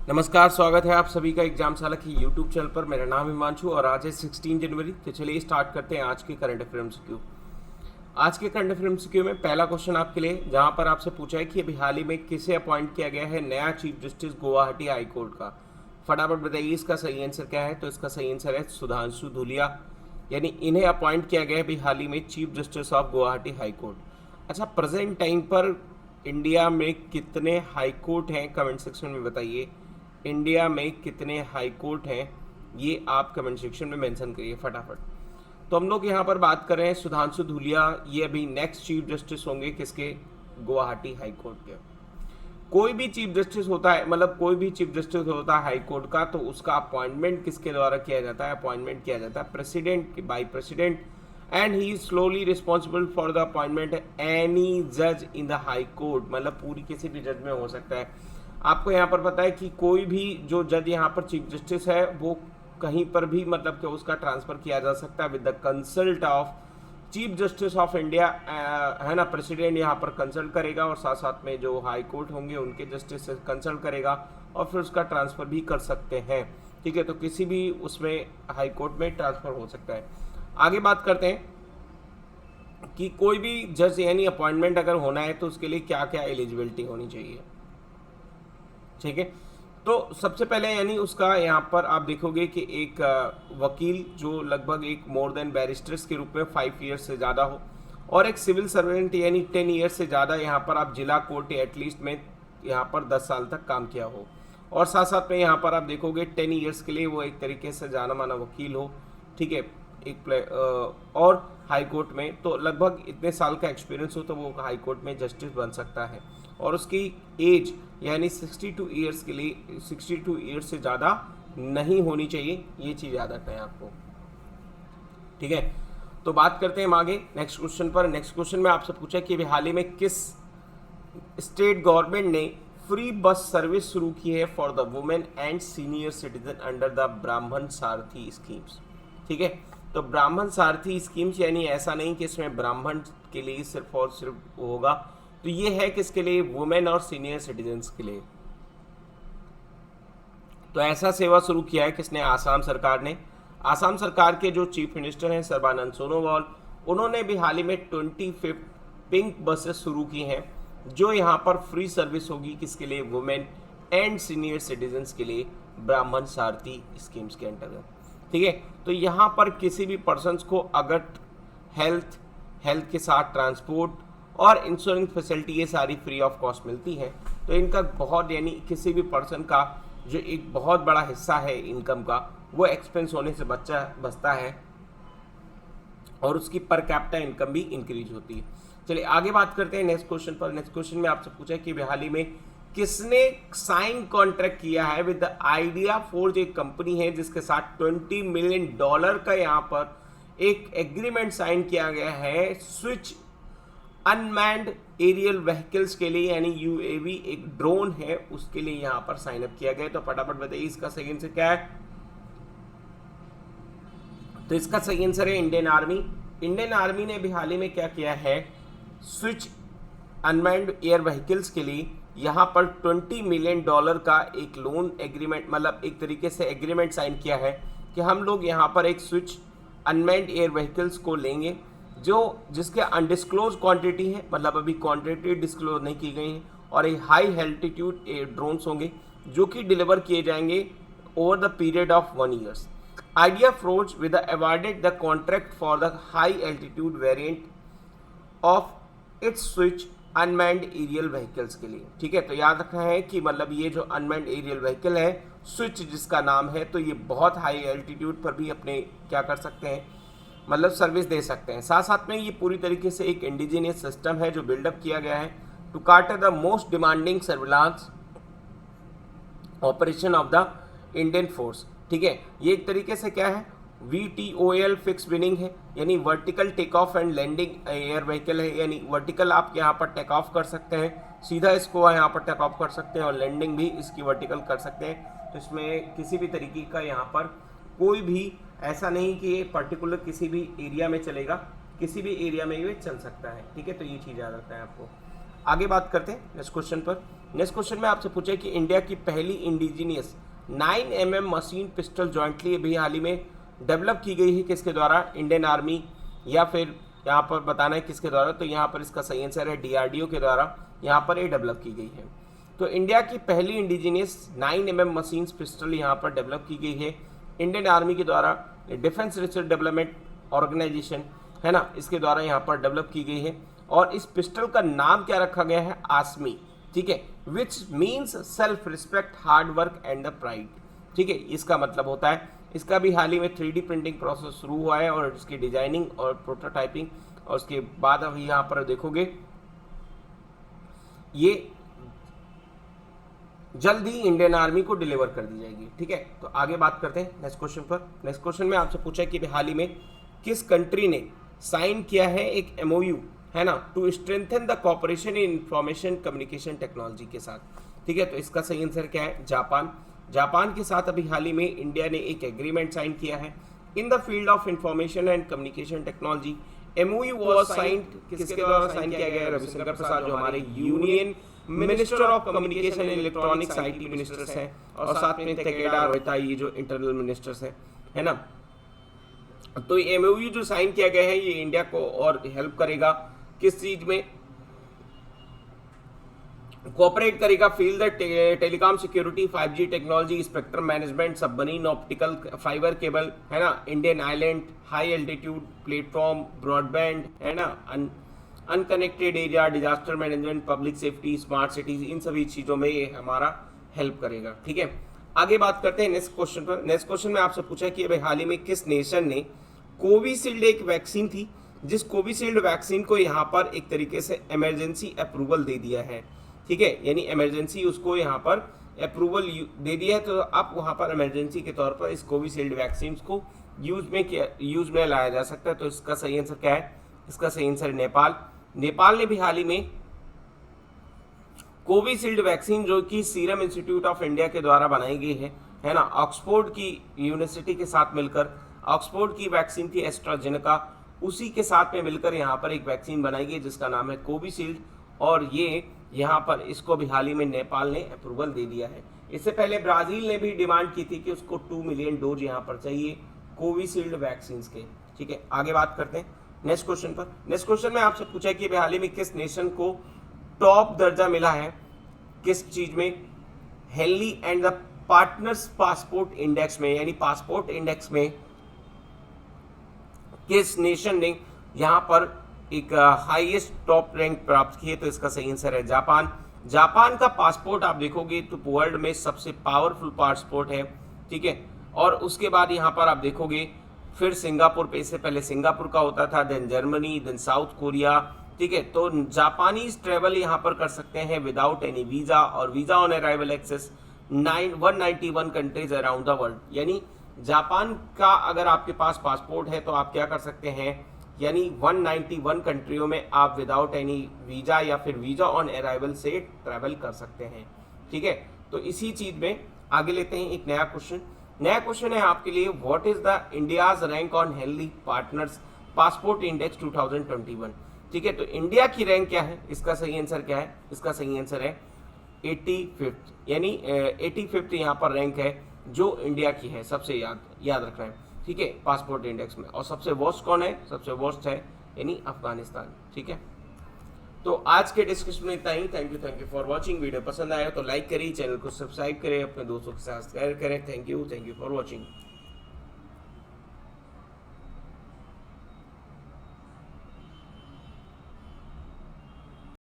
नमस्कार, स्वागत है आप सभी का एग्जाम साला की यूट्यूब चैनल पर। मेरा नाम हिमांशु और आज है 16 जनवरी। तो चलिए स्टार्ट करते हैं आज के करंट अफेयर एमसीक्यू। आज के करंट अफेयर एमसीक्यू में पहला क्वेश्चन आपके लिए, जहां पर आपसे पूछा है कि अभी हाल ही में किसे अपॉइंट किया गया है नया chief justice Guwahati high court का। फटाफट बताइए इसका सही आंसर क्या है। तो इसका सही आंसर है सुधांशु धूलिया, यानी इन्हें अपॉइंट किया गया है अभी हाल ही में chief justice of Guwahati high court. अच्छा, प्रेजेंट टाइम पर इंडिया में कितने हाई कोर्ट हैं, कमेंट सेक्शन में बताइए। इंडिया में कितने हाई कोर्ट हैं ये आप कमेंट सेक्शन में मेंशन करिए फटाफट। तो हम लोग यहाँ पर बात कर रहे हैं सुधांशु धूलिया, ये अभी नेक्स्ट चीफ जस्टिस होंगे किसके, गुवाहाटी हाई कोर्ट के। कोई भी चीफ जस्टिस होता है, मतलब कोई भी चीफ जस्टिस होता है हाई कोर्ट का, तो उसका अपॉइंटमेंट किसके द्वारा किया जाता है, अपॉइंटमेंट किया जाता है president by president, and he is slowly responsible for the appointment any जज इन द हाई कोर्ट। मतलब पूरी किसी भी जज में हो सकता है। आपको यहाँ पर पता है कि कोई भी जो जज यहाँ पर चीफ जस्टिस है वो कहीं पर भी मतलब कि उसका ट्रांसफर किया जा सकता है with the consult of chief justice of India, है ना। प्रेसिडेंट यहाँ पर कंसल्ट करेगा और साथ साथ में जो हाई कोर्ट होंगे उनके जस्टिस से कंसल्ट करेगा और फिर उसका ट्रांसफर भी कर सकते हैं। ठीक है, तो किसी भी उसमें हाई कोर्ट में ट्रांसफर हो सकता है। आगे बात करते हैं कि कोई भी जज यानी अपॉइंटमेंट अगर होना है तो उसके लिए क्या क्या एलिजिबिलिटी होनी चाहिए। ठीक है, तो सबसे पहले यानी उसका यहाँ पर आप देखोगे कि एक वकील जो लगभग एक मोर देन बैरिस्टर्स के रूप में 5 ईयर्स से ज़्यादा हो, और एक सिविल सर्वेंट यानी 10 ईयर्स से ज़्यादा यहाँ पर आप जिला कोर्ट एटलीस्ट में यहाँ पर 10 साल तक काम किया हो, और साथ साथ में यहाँ पर आप देखोगे 10 ईयर्स के लिए वो एक तरीके से जाना माना वकील हो। ठीक है, और हाई कोर्ट में तो लगभग इतने साल का एक्सपीरियंस हो तो वो हाई कोर्ट में जस्टिस बन सकता है, और उसकी एज यानी 62 ईयर्स के लिए 62 ईयर्स से ज़्यादा नहीं होनी चाहिए, ये चीज़ याद रखना है आपको। ठीक है, तो बात करते हैं हम आगे नेक्स्ट क्वेश्चन पर। नेक्स्ट क्वेश्चन में आपसे पूछा कि अभी हाल ही में किस स्टेट गवर्नमेंट ने फ्री बस सर्विस शुरू की है for the women and senior citizen under the ब्राह्मण सारथी स्कीम्स। ठीक है, तो ब्राह्मण सारथी स्कीम्स यानी ऐसा नहीं कि इसमें ब्राह्मण के लिए सिर्फ और सिर्फ होगा, तो ये है किसके लिए, वुमेन और सीनियर सिटीजन्स के लिए। तो ऐसा सेवा शुरू किया है किसने, आसाम सरकार ने। आसाम सरकार के जो चीफ मिनिस्टर हैं सर्बानंद सोनोवाल, उन्होंने भी हाल ही में 25 पिंक बसेस शुरू की हैं जो यहाँ पर फ्री सर्विस होगी किसके लिए, वुमेन एंड सीनियर सिटीजन्स के लिए, ब्राह्मण सारथी स्कीम्स के अंतर्गत। ठीक है, तो यहाँ पर किसी भी पर्सन्स को अगर हेल्थ के साथ ट्रांसपोर्ट और इंश्योरेंस फैसिलिटी ये सारी फ्री ऑफ कॉस्ट मिलती है, तो इनका बहुत यानी किसी भी पर्सन का जो एक बहुत बड़ा हिस्सा है इनकम का वो एक्सपेंस होने से बचता है, और उसकी पर कैपिटा इनकम भी इंक्रीज होती है। चलिए आगे बात करते हैं नेक्स्ट क्वेश्चन पर। नेक्स्ट क्वेश्चन में आपसे पूछा है कि हाल ही में किसने साइन कॉन्ट्रैक्ट किया है विद द आइडिया फोर्ज, एक कंपनी है जिसके साथ $20 मिलियन का यहाँ पर एक एग्रीमेंट साइन किया गया है स्विच अनमैन्ड एरियल व्हीकल्स के लिए, यानी यूएवी एक ड्रोन है उसके लिए यहाँ पर साइन अप किया गया। तो फटाफट बताइए इसका सही आंसर क्या है। तो इसका सही आंसर है इंडियन आर्मी। इंडियन आर्मी ने भी हाल ही में क्या किया है, स्विच अनमैन्ड एयर व्हीकल्स के लिए यहाँ पर $20 मिलियन का एक लोन एग्रीमेंट, मतलब एक तरीके से एग्रीमेंट साइन किया है कि हम लोग यहाँ पर एक स्विच अनमैन्ड एयर व्हीकल्स को लेंगे जो जिसके अनडिस्क्लोज क्वांटिटी है, मतलब अभी क्वांटिटी डिस्क्लोज नहीं की गई है, और एक हाई एल्टीट्यूड ड्रोन्स होंगे जो कि डिलीवर किए जाएंगे over the period of 1 years. IdeaForge with awarded the contract for the high altitude variant of its switch unmanned aerial vehicles के लिए। ठीक है, तो याद रखना है कि मतलब ये जो अनमैन्ड एरियल व्हीकल है स्विच जिसका नाम है, तो ये बहुत हाई एल्टीट्यूड पर भी अपने क्या कर सकते हैं, मतलब सर्विस दे सकते हैं। साथ साथ में ये पूरी तरीके से एक इंडिजिनियस सिस्टम है जो बिल्डअप किया गया है to cater the most demanding surveillance operation of the Indian force. ठीक है, ये एक तरीके से क्या है, VTOL फिक्स विनिंग है, यानी vertical take off and landing air vehicle है, यानी वर्टिकल आप यहाँ पर टेक ऑफ कर सकते हैं, सीधा इसको यहाँ पर टेक ऑफ कर सकते हैं, और लैंडिंग भी इसकी वर्टिकल कर सकते हैं। तो इसमें किसी भी तरीके का यहाँ पर कोई भी ऐसा नहीं कि ये पर्टिकुलर किसी भी एरिया में चलेगा, किसी भी एरिया में ये चल सकता है। ठीक है, तो ये चीज़ याद रखना है आपको। आगे बात करते हैं नेक्स्ट क्वेश्चन पर। नेक्स्ट क्वेश्चन में आपसे पूछे कि इंडिया की पहली indigenous 9mm machine pistol jointly अभी हाल ही में डेवलप की गई है किसके द्वारा, इंडियन आर्मी या फिर यहाँ पर बताना है किसके द्वारा, तो यहाँ पर इसका सही आंसर है DRDO के द्वारा यहाँ पर ये डेवलप की गई है। तो इंडिया की पहली इंडिजीनियस 9mm मशीन पिस्टल यहाँ पर डेवलप की गई है इंडियन आर्मी के द्वारा, डिफेंस रिसर्च डेवलपमेंट ऑर्गेनाइजेशन है ना, इसके द्वारा यहाँ पर डेवलप की गई है। और इस पिस्टल का नाम क्या रखा गया है, आसमी, ठीक है, which means self respect, hard work and the pride, ठीक है, इसका मतलब होता है। इसका भी हाल ही में 3D प्रिंटिंग प्रोसेस शुरू हुआ है और इसकी डिजाइनिंग और प्रोटोटाइपिंग, और उसके बाद अभी यहाँ पर देखोगे ये जल्द ही इंडियन आर्मी को डिलीवर कर दी जाएगी, ठीक है। तो आगे बात करते हैं नेक्स्ट क्वेश्चन पर। नेक्स्ट क्वेश्चन में आपसे पूछा कि हाल ही में किस कंट्री ने साइन किया है एक MOU, है ना, to strengthen the cooperation in information communication technology के साथ, ठीक है। तो इसका सही आंसर क्या है, जापान। जापान के साथ अभी हाल ही में इंडिया ने एक एग्रीमेंट साइन किया है in the field of information and communication technology. MOU was signed, किसके द्वारा साइन किया गया है, रविशंकर प्रसाद जो हमारे union minister of communication and electronics IT ministers हैं, और साथ में तेकेडा रोहिता ये जो इंटरनल मिनिस्टर्स हैं, है ना। तो ये MOU जो साइन किया गया है ये इंडिया को और हेल्प करेगा किस चीज में, कोऑपरेट करेगा field telecom security, 5G technology, spectrum management, submarine optical fibre cable, है ना, Indian island, high altitude platform, broadband, है ना, unconnected area, disaster management, public safety, smart cities, इन सभी चीजों में ये हमारा हेल्प करेगा, ठीक है। आगे बात करते हैं नेक्स्ट क्वेश्चन पर। नेक्स्ट क्वेश्चन में आपसे पूछा कि अभी हाल ही में किस नेशन ने कोविशील्ड, एक वैक्सीन थी जिस कोविशील्ड वैक्सीन को यहाँ पर एक तरीके से इमरजेंसी अप्रूवल दे दिया है, ठीक है, यानी इमरजेंसी उसको यहाँ पर अप्रूवल दे दिया है, तो आप वहाँ पर इमरजेंसी के तौर पर इस कोविशील्ड वैक्सीन को यूज में लाया जा सकता है। तो इसका सही आंसर क्या है, इसका सही आंसर है नेपाल। नेपाल ने भी हाल ही में कोविशील्ड वैक्सीन जो कि सीरम इंस्टीट्यूट ऑफ इंडिया के द्वारा बनाई गई है ना, ऑक्सफोर्ड की यूनिवर्सिटी के साथ मिलकर, ऑक्सफोर्ड की वैक्सीन थी एस्ट्राजेनेका, उसी के साथ में मिलकर यहाँ पर एक वैक्सीन बनाई गई जिसका नाम है कोविशील्ड, और ये यहाँ पर इसको भी हाल ही में नेपाल ने अप्रूवल दे दिया है। इससे पहले ब्राजील ने भी डिमांड की थी कि उसको 2 मिलियन डोज यहाँ पर चाहिए कोविशील्ड वैक्सीन के, ठीक है। आगे बात करते हैं नेक्स्ट क्वेश्चन पर। नेक्स्ट क्वेश्चन में आपसे पूछा कि हाल ही में किस नेशन को टॉप दर्जा मिला है, किस चीज में, Henley and the partners passport index में, यानी पासपोर्ट इंडेक्स में किस नेशन ने यहाँ पर एक हाईएस्ट टॉप रैंक प्राप्त की है, तो इसका सही आंसर है जापान। जापान का पासपोर्ट आप देखोगे तो वर्ल्ड में सबसे पावरफुल पासपोर्ट है, ठीक है। और उसके बाद यहाँ पर आप देखोगे फिर सिंगापुर पे, इससे पहले सिंगापुर का होता था, then Germany, then South Korea, ठीक है। तो जापानीज ट्रेवल यहाँ पर कर सकते हैं विदाउट एनी वीजा, और visa on arrival access 191 countries around the world, यानी जापान का अगर आपके पास पासपोर्ट है तो आप क्या कर सकते हैं, यानी 191 कंट्रियों में आप विदाउट एनी वीजा या फिर वीजा ऑन अराइवल से ट्रैवल कर सकते हैं, ठीक है। तो इसी चीज में आगे लेते हैं एक नया क्वेश्चन। नया क्वेश्चन है आपके लिए, what is the India's rank on healthy partners passport index 2021, ठीक है। तो इंडिया की रैंक क्या है, इसका सही आंसर क्या है, इसका सही आंसर है 85th, यानी 85th यहाँ पर रैंक है जो इंडिया की है, सबसे याद रखना है, ठीक है, पासपोर्ट इंडेक्स में। और सबसे वर्स्ट कौन है, सबसे वर्स्ट है यानी अफगानिस्तान, ठीक है। तो आज के डिस्कशन में इतना ही। Thank you for watching. Video पसंद आया तो लाइक करिए, चैनल को सब्सक्राइब करें, अपने दोस्तों के साथ शेयर करें। Thank you for watching.